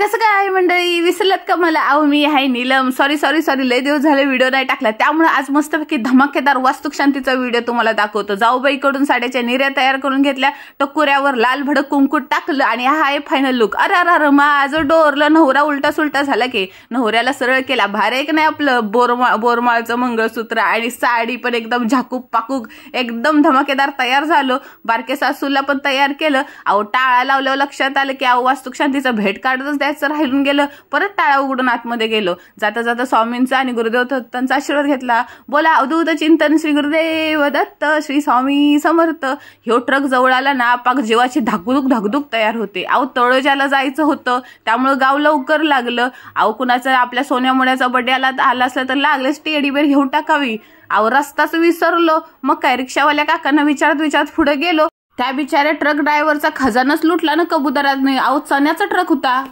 कसं काय आहे मंडळी, विसरलात का मला? अहो मी आहे नीलम. सॉरी लय दिवस झाले व्हिडिओ नाही टाकला, त्यामुळे आज मस्तपैकी धमाकेदार वास्तुक शांतीचा व्हिडिओ तुम्हाला दाखवतो. जाऊबाईकडून साड्याच्या निर्या तयार करून घेतल्या, टकोऱ्यावर लाल भडक कुंकू टाकलं आणि हा आहे फायनल लुक. अरे माझं डोरलं, नवरा उलटा सुलटा झाला की नवऱ्याला सरळ केला. भारी एक नाही आपलं बोरमाळचं मंगळसूत्र आणि साडी पण एकदम झाकूक पाकूक एकदम धमाकेदार तयार झालो. बारके सासूला पण तयार केलं. अहो टाळा लावल्यावर लक्षात आलं की अहो वास्तुक शांतीचा भेट काढतच द्यायचं राहिलून गेलं. परत टाळा उघडून आतमध्ये गेलो. जाता जाता स्वामींचा आणि गुरुदेव दत्तांचा आशीर्वाद घेतला. बोला अवधूत चिंतन श्री गुरुदेव दत्त श्री स्वामी समर्थ. ह्यो ट्रक जवळ आला ना, पाक जीवाची धाकधूक तयार होते. अहो तळोजाला जायचं होतं, त्यामुळे गाव लवकर लागलं. अहो कुणाचा आपल्या सोन्या मुळ्याचा बर्थडे आला असला तर लागलेच टेडी बेर घेऊन टाकावी. अहो रस्ताच विसरलो. मग काय रिक्षावाल्या काकांना विचारत पुढे गेलो. त्या बिचाऱ्या ट्रक ड्रायव्हरचा खजानाच लुटला ना कबुतराने. अहो चण्याचा ट्रक होता.